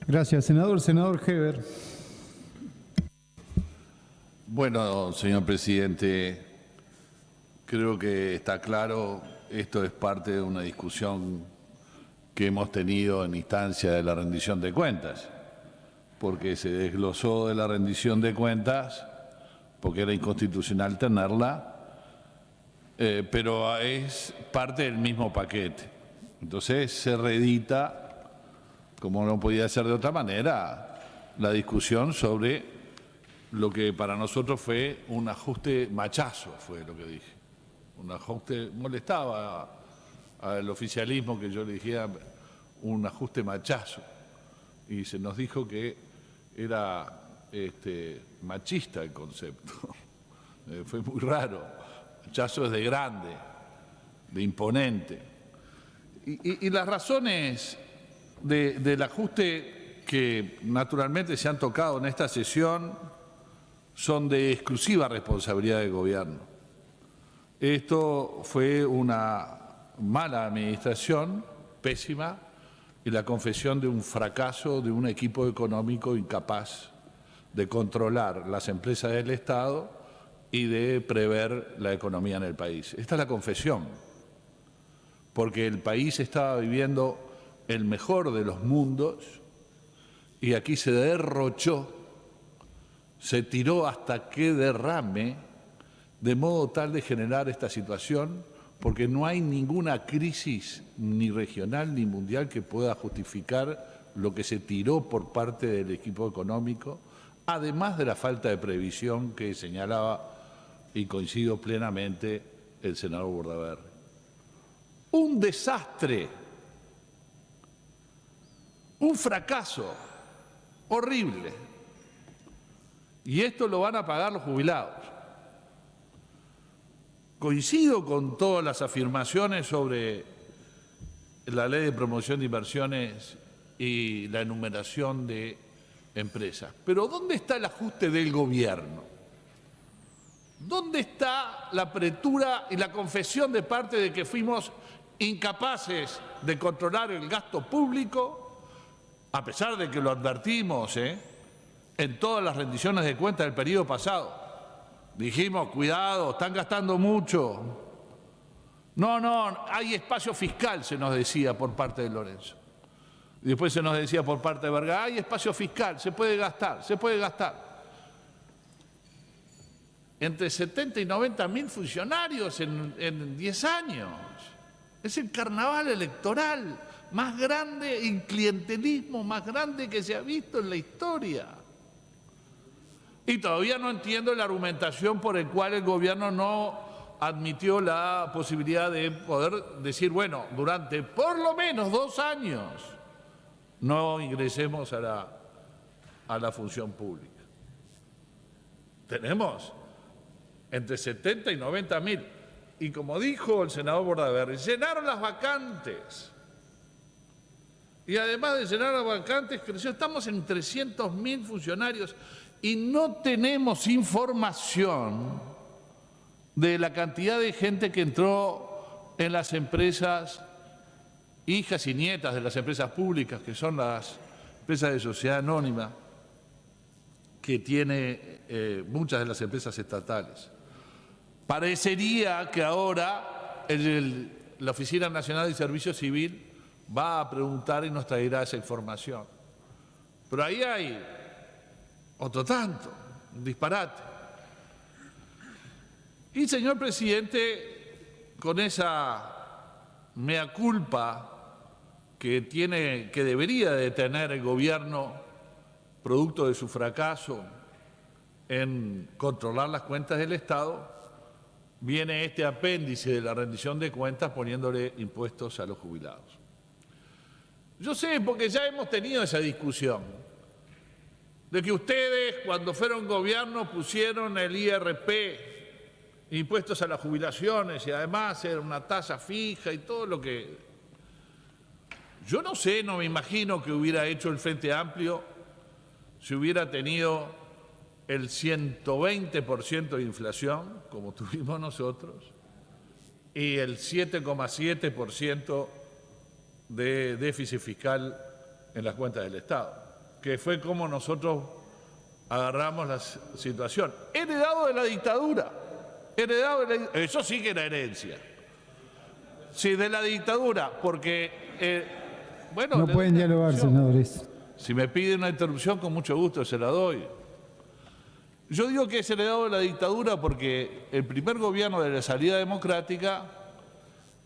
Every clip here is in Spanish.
Gracias, senador. Senador Heber. Bueno, señor presidente, creo que está claro, esto es parte de una discusión que hemos tenido en instancia de la rendición de cuentas, porque se desglosó de la rendición de cuentas, porque era inconstitucional tenerla, pero es parte del mismo paquete. Entonces se reedita, como no podía ser de otra manera, la discusión sobre lo que para nosotros fue un ajuste machazo, fue lo que dije. Un ajuste, molestaba al oficialismo que yo le dijera un ajuste machazo. Y se nos dijo que era machista el concepto. Fue muy raro. Machazo es de grande, de imponente. Y las razones del ajuste que naturalmente se han tocado en esta sesión son de exclusiva responsabilidad del gobierno. Esto fue una mala administración, pésima, y la confesión de un fracaso de un equipo económico incapaz de controlar las empresas del Estado y de prever la economía en el país. Esta es la confesión, porque el país estaba viviendo el mejor de los mundos y aquí se derrochó, se tiró hasta que derrame, de modo tal de generar esta situación, porque no hay ninguna crisis ni regional ni mundial que pueda justificar lo que se tiró por parte del equipo económico, además de la falta de previsión que señalaba, y coincido plenamente, el senador Bordaberry. Un desastre, un fracaso horrible. Y esto lo van a pagar los jubilados. Coincido con todas las afirmaciones sobre la ley de promoción de inversiones y la enumeración de empresas. Pero ¿dónde está el ajuste del gobierno? ¿Dónde está la apertura y la confesión de parte de que fuimos incapaces de controlar el gasto público, a pesar de que lo advertimos en todas las rendiciones de cuentas del periodo pasado? Dijimos, cuidado, están gastando mucho. No, hay espacio fiscal, se nos decía por parte de Lorenzo. Y después se nos decía por parte de Vergara, hay espacio fiscal, se puede gastar, se puede gastar. Entre 70 y 90 mil funcionarios en 10 años. Es el carnaval electoral más grande, el clientelismo más grande que se ha visto en la historia. Y todavía no entiendo la argumentación por el cual el gobierno no admitió la posibilidad de poder decir, bueno, durante por lo menos 2 años no ingresemos a la función pública. Tenemos entre 70 y 90 mil. Y como dijo el senador Bordaberry, llenaron las vacantes. Y además de llenar las vacantes, creció. Estamos en 300.000 funcionarios y no tenemos información de la cantidad de gente que entró en las empresas, hijas y nietas de las empresas públicas, que son las empresas de sociedad anónima, que tiene muchas de las empresas estatales. Parecería que ahora la Oficina Nacional de Servicio Civil va a preguntar y nos traerá esa información. Pero ahí hay otro tanto, un disparate. Y, señor presidente, con esa mea culpa que debería de tener el gobierno, producto de su fracaso en controlar las cuentas del Estado, viene este apéndice de la rendición de cuentas poniéndole impuestos a los jubilados. Yo sé, porque ya hemos tenido esa discusión, de que ustedes cuando fueron gobierno pusieron el IRP, impuestos a las jubilaciones, y además era una tasa fija y todo lo que... Yo no sé, no me imagino que hubiera hecho el Frente Amplio si hubiera tenido el 120% de inflación, como tuvimos nosotros, y el 7,7% de déficit fiscal en las cuentas del Estado. que fue como nosotros agarramos la situación. Heredado de la dictadura. Eso sí que era herencia. Sí, de la dictadura, porque, bueno... No pueden dialogar, senadores. Si me piden una interrupción, con mucho gusto se la doy. Yo digo que es heredado de la dictadura porque el primer gobierno de la salida democrática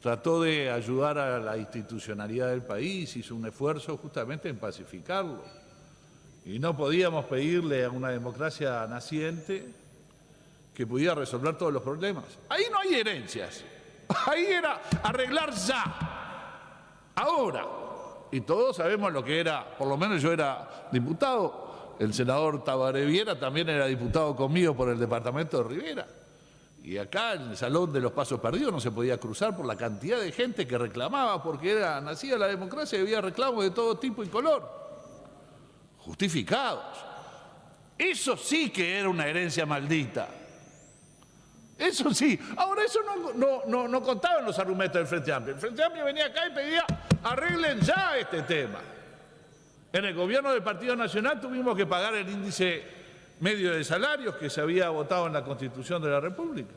trató de ayudar a la institucionalidad del país, hizo un esfuerzo justamente en pacificarlo. Y no podíamos pedirle a una democracia naciente que pudiera resolver todos los problemas. Ahí no hay herencias. Ahí era arreglar ya, ahora. Y todos sabemos lo que era, por lo menos yo era diputado, el senador Tabaré Viera también era diputado conmigo por el departamento de Rivera. Y acá en el Salón de los Pasos Perdidos no se podía cruzar por la cantidad de gente que reclamaba, porque era nacida la democracia y había reclamos de todo tipo y color, justificados. Eso sí que era una herencia maldita. Eso sí. Ahora, eso no contaban los argumentos del Frente Amplio. El Frente Amplio venía acá y pedía, arreglen ya este tema. En el gobierno del Partido Nacional tuvimos que pagar el índice medio de salarios que se había votado en la Constitución de la República.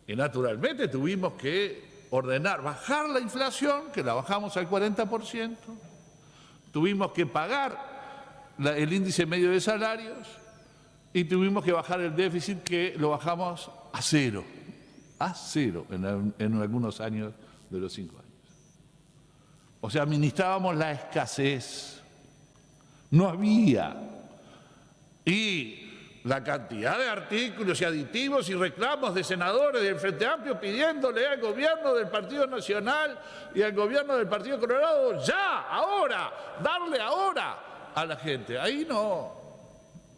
Y naturalmente tuvimos que ordenar, bajar la inflación, que la bajamos al 40%. Tuvimos que pagar el índice medio de salarios y tuvimos que bajar el déficit, que lo bajamos a cero en algunos años de los 5 años. O sea, administrábamos la escasez, no había. Y la cantidad de artículos y aditivos y reclamos de senadores del Frente Amplio pidiéndole al gobierno del Partido Nacional y al gobierno del Partido Colorado, ya, ahora, darle ahora a la gente. Ahí no.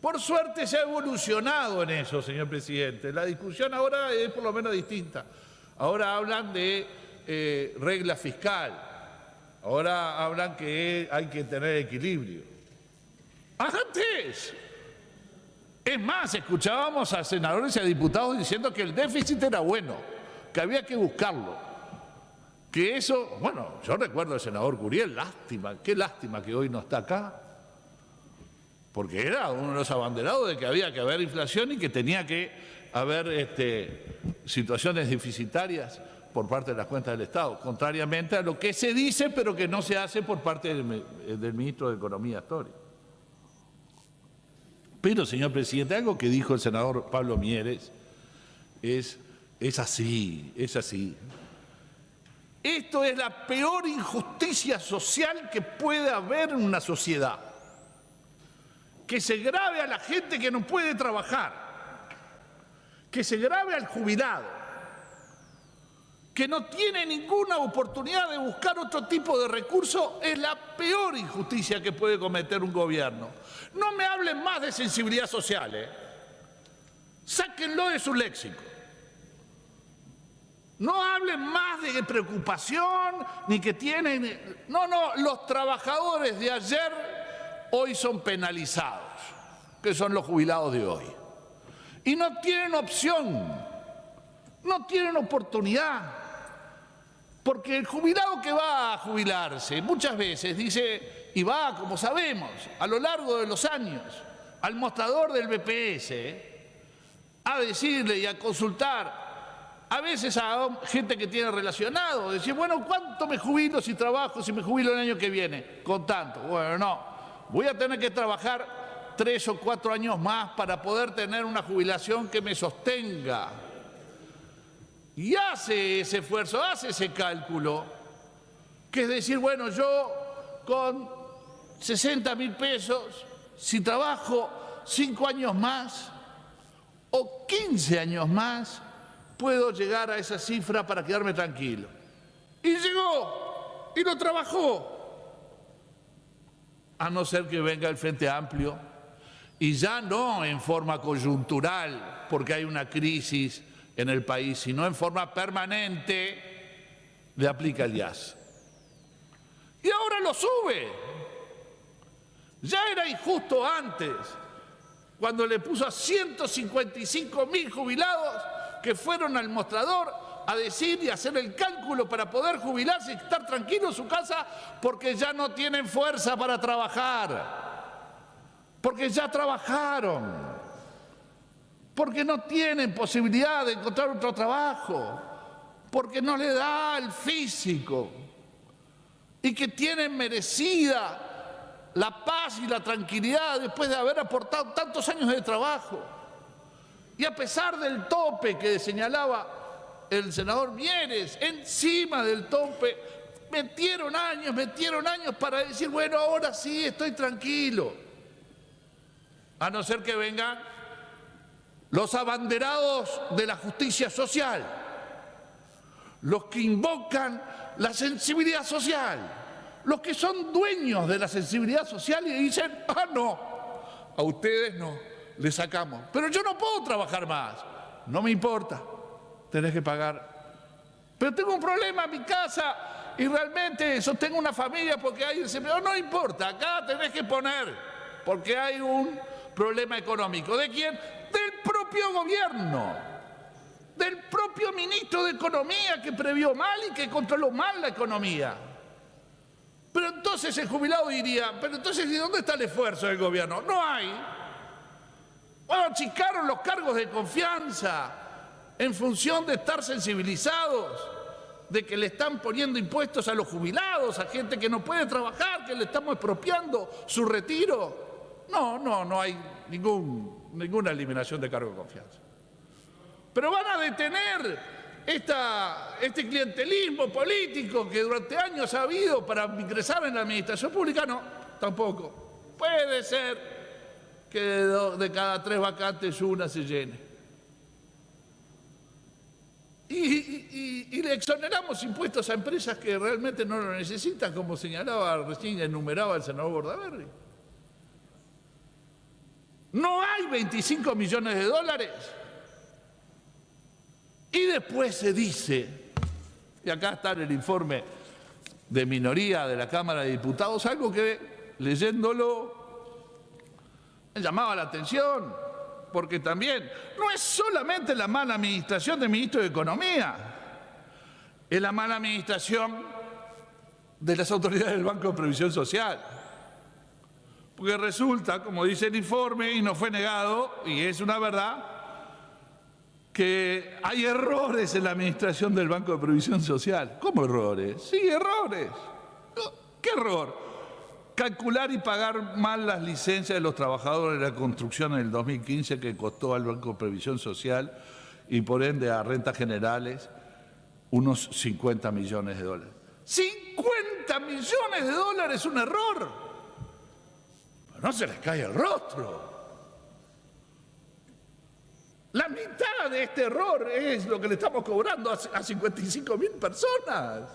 Por suerte se ha evolucionado en eso, señor presidente. La discusión ahora es por lo menos distinta. Ahora hablan de regla fiscal. Ahora hablan que hay que tener equilibrio. Antes, es más, escuchábamos a senadores y a diputados diciendo que el déficit era bueno, que había que buscarlo. Que eso, bueno, yo recuerdo al senador Curiel, lástima, qué lástima que hoy no está acá. Porque era uno de los abanderados de que había que haber inflación y que tenía que haber situaciones deficitarias por parte de las cuentas del Estado, contrariamente a lo que se dice pero que no se hace por parte del ministro de Economía histórico. Pero, señor presidente, algo que dijo el senador Pablo Mieres es así, es así. Esto es la peor injusticia social que puede haber en una sociedad. Que se grave a la gente que no puede trabajar, que se grave al jubilado, que no tiene ninguna oportunidad de buscar otro tipo de recurso, es la peor injusticia que puede cometer un gobierno. No me hablen más de sensibilidad social, sáquenlo de su léxico. No hablen más de preocupación, ni que tienen... No, los trabajadores de ayer hoy son penalizados, que son los jubilados de hoy. Y no tienen opción, no tienen oportunidad. Porque el jubilado que va a jubilarse muchas veces dice, y va, como sabemos, a lo largo de los años, al mostrador del BPS, a decirle y a consultar, a veces a gente que tiene relacionado, decir, bueno, ¿cuánto me jubilo si trabajo, si me jubilo el año que viene? Con tanto. Bueno, no. Voy a tener que trabajar 3 o 4 años más para poder tener una jubilación que me sostenga. Y hace ese esfuerzo, hace ese cálculo, que es decir, bueno, yo con 60.000 pesos, si trabajo 5 años más o 15 años más, puedo llegar a esa cifra para quedarme tranquilo. Y llegó, y lo trabajó. A no ser que venga el Frente Amplio, y ya no en forma coyuntural, porque hay una crisis en el país, sino en forma permanente, le aplica el IAS. Y ahora lo sube. Ya era injusto antes, cuando le puso a 155.000 jubilados que fueron al mostrador a decir y hacer el cálculo para poder jubilarse y estar tranquilo en su casa porque ya no tienen fuerza para trabajar. porque ya trabajaron, porque no tienen posibilidad de encontrar otro trabajo, porque no le da el físico y que tienen merecida la paz y la tranquilidad después de haber aportado tantos años de trabajo. Y a pesar del tope que señalaba el senador Mieres, encima del tope, metieron años para decir, bueno, ahora sí estoy tranquilo. A no ser que vengan los abanderados de la justicia social, los que invocan la sensibilidad social, los que son dueños de la sensibilidad social y dicen, ah, no, a ustedes no, les sacamos. Pero yo no puedo trabajar más. No me importa, tenés que pagar. Pero tengo un problema en mi casa y realmente sostengo una familia porque hay desempleo. No importa, acá tenés que poner, porque hay un problema económico. ¿De quién? Del propio gobierno, del propio ministro de Economía que previó mal y que controló mal la economía. Pero entonces el jubilado diría, pero entonces ¿y dónde está el esfuerzo del gobierno? No hay. Bueno, achicaron los cargos de confianza en función de estar sensibilizados, de que le están poniendo impuestos a los jubilados, a gente que no puede trabajar, que le estamos expropiando su retiro. No hay ninguna eliminación de cargo de confianza. Pero van a detener este clientelismo político que durante años ha habido para ingresar en la administración pública. No, tampoco. Puede ser que de cada 3 vacantes una se llene. Y le exoneramos impuestos a empresas que realmente no lo necesitan, como señalaba recién, enumeraba el senador Bordaberry. No hay 25 millones de dólares. Y después se dice, y acá está en el informe de minoría de la Cámara de Diputados, algo que leyéndolo me llamaba la atención, porque también no es solamente la mala administración del ministro de Economía, es la mala administración de las autoridades del Banco de Previsión Social. Porque resulta, como dice el informe, y no fue negado, y es una verdad, que hay errores en la administración del Banco de Previsión Social. ¿Cómo errores? Sí, errores. ¿Qué error? Calcular y pagar mal las licencias de los trabajadores de la construcción en el 2015 que costó al Banco de Previsión Social y por ende a rentas generales unos 50 millones de dólares. ¡50 millones de dólares un error! No se les cae el rostro. La mitad de este error es lo que le estamos cobrando a 55.000 personas.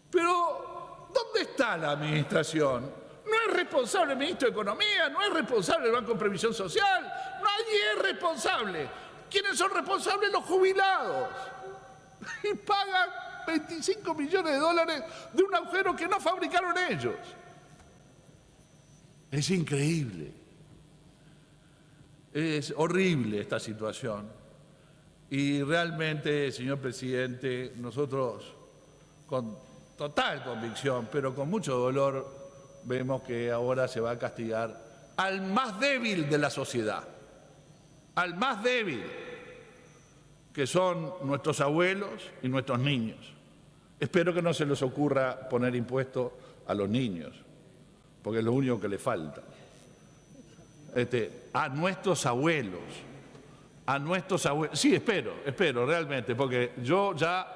Pero, ¿dónde está la administración? No es responsable el ministro de Economía, no es responsable el Banco de Previsión Social, nadie es responsable. ¿Quiénes son responsables? Los jubilados. Y pagan 25 millones de dólares de un agujero que no fabricaron ellos. Es increíble. Es horrible esta situación. Y realmente, señor presidente, nosotros con total convicción, pero con mucho dolor, vemos que ahora se va a castigar al más débil de la sociedad, al más débil, que son nuestros abuelos y nuestros niños. Espero que no se les ocurra poner impuestos a los niños, porque es lo único que les falta. A nuestros abuelos, sí, espero realmente, porque yo ya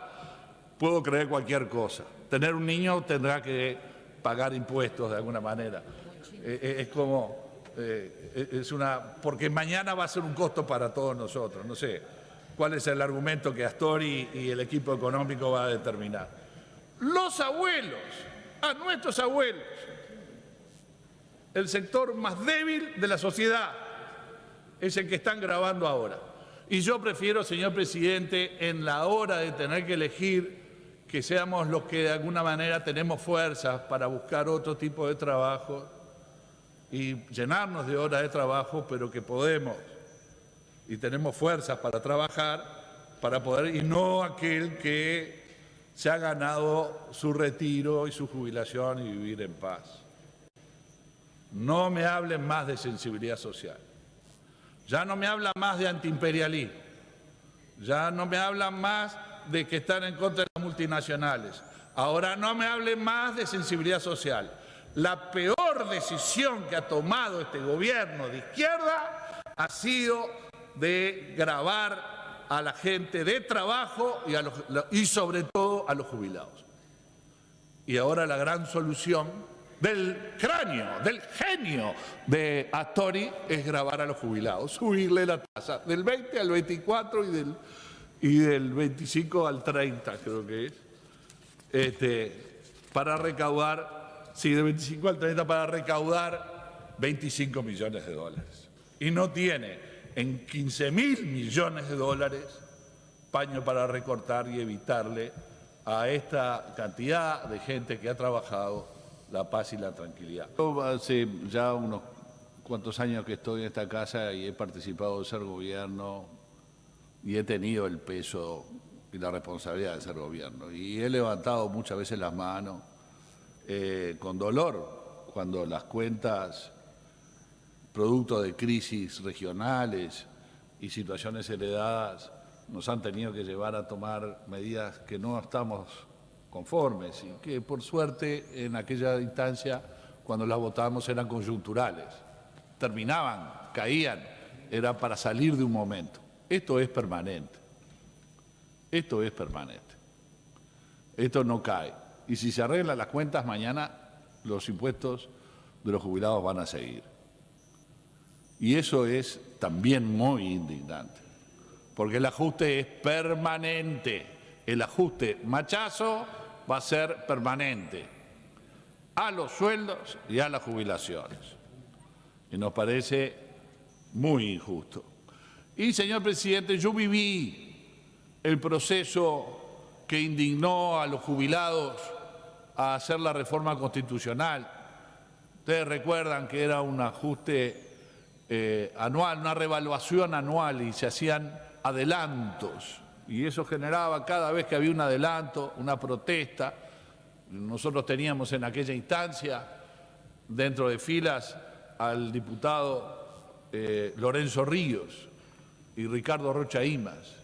puedo creer cualquier cosa. Tener un niño tendrá que pagar impuestos de alguna manera. Porque mañana va a ser un costo para todos nosotros. No sé cuál es el argumento que Astori y el equipo económico va a determinar. Los abuelos, a nuestros abuelos, el sector más débil de la sociedad es el que están grabando ahora. Y yo prefiero, señor presidente, en la hora de tener que elegir, que seamos los que de alguna manera tenemos fuerzas para buscar otro tipo de trabajo y llenarnos de horas de trabajo, pero que podemos y tenemos fuerzas para trabajar, para poder, y no aquel que se ha ganado su retiro y su jubilación y vivir en paz. no me hablen más de sensibilidad social. Ya no me hablan más de antiimperialismo. Ya no me hablan más de que están en contra de las multinacionales. Ahora no me hablen más de sensibilidad social. La peor decisión que ha tomado este gobierno de izquierda ha sido de gravar a la gente de trabajo y sobre todo a los jubilados. Y ahora la gran solución del cráneo, del genio de Astori es gravar a los jubilados, subirle la tasa del 20 al 24 y del 25 al 30, creo que es, para recaudar, sí, del 25 al 30 para recaudar 25 millones de dólares. Y no tiene en 15.000 millones de dólares paño para recortar y evitarle a esta cantidad de gente que ha trabajado la paz y la tranquilidad. Yo hace ya unos cuantos años que estoy en esta casa y he participado de ser gobierno y he tenido el peso y la responsabilidad de ser gobierno. Y he levantado muchas veces las manos con dolor cuando las cuentas, producto de crisis regionales y situaciones heredadas, nos han tenido que llevar a tomar medidas que no estamos conformes y que por suerte en aquella instancia cuando las votábamos eran coyunturales, terminaban, caían, era para salir de un momento. Esto es permanente, esto es permanente, esto no cae. Y si se arreglan las cuentas mañana, los impuestos de los jubilados van a seguir. Y eso es también muy indignante, porque el ajuste es permanente, el ajuste machazo va a ser permanente a los sueldos y a las jubilaciones. Y nos parece muy injusto. Y, señor presidente, yo viví el proceso que indignó a los jubilados a hacer la reforma constitucional. Ustedes recuerdan que era un ajuste anual, una revaluación anual y se hacían adelantos. Y eso generaba cada vez que había un adelanto, una protesta. Nosotros teníamos en aquella instancia, dentro de filas, al diputado Lorenzo Ríos y Ricardo Rocha Imaz,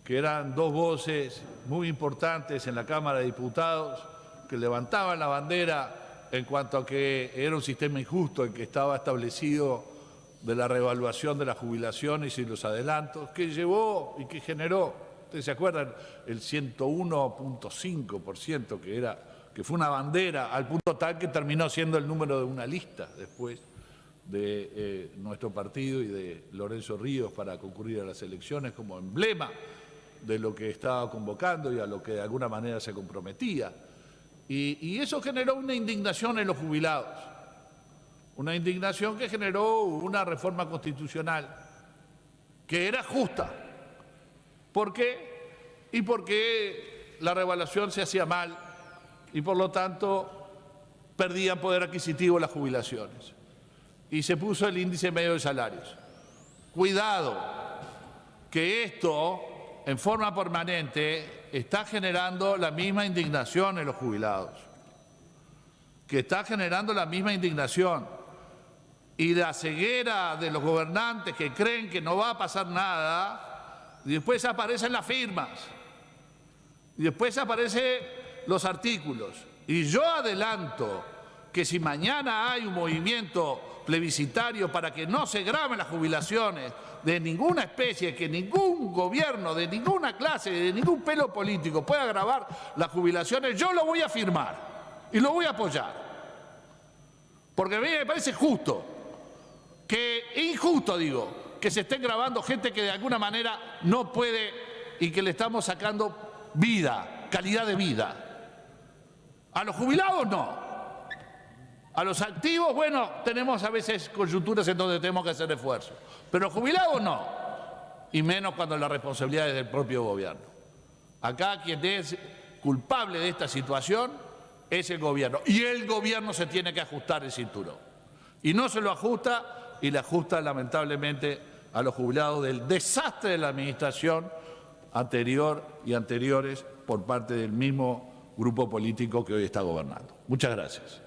que eran dos voces muy importantes en la Cámara de Diputados, que levantaban la bandera en cuanto a que era un sistema injusto en que estaba establecido de la revaluación de las jubilaciones y los adelantos, que llevó y que generó, ustedes se acuerdan, el 101.5% que fue una bandera, al punto tal que terminó siendo el número de una lista después de nuestro partido y de Lorenzo Ríos para concurrir a las elecciones como emblema de lo que estaba convocando y a lo que de alguna manera se comprometía. Y eso generó una indignación en los jubilados, una indignación que generó una reforma constitucional que era justa. ¿Por qué? Y porque la revaluación se hacía mal y por lo tanto perdían poder adquisitivo las jubilaciones. Y se puso el índice medio de salarios. Cuidado, que esto en forma permanente está generando la misma indignación en los jubilados, que está generando la misma indignación. Y la ceguera de los gobernantes que creen que no va a pasar nada, y después aparecen las firmas, y después aparecen los artículos. Y yo adelanto que si mañana hay un movimiento plebiscitario para que no se graben las jubilaciones de ninguna especie, que ningún gobierno, de ninguna clase, de ningún pelo político pueda grabar las jubilaciones, yo lo voy a firmar y lo voy a apoyar. Porque a mí me parece justo, injusto digo, que se estén grabando gente que de alguna manera no puede y que le estamos sacando vida, calidad de vida. A los jubilados no. A los activos, bueno, tenemos a veces coyunturas en donde tenemos que hacer esfuerzos, pero los jubilados no, y menos cuando la responsabilidad es del propio gobierno. Acá quien es culpable de esta situación es el gobierno, y el gobierno se tiene que ajustar el cinturón. Y no se lo ajusta, y le ajusta lamentablemente a los jubilados del desastre de la administración anterior y anteriores por parte del mismo grupo político que hoy está gobernando. Muchas gracias.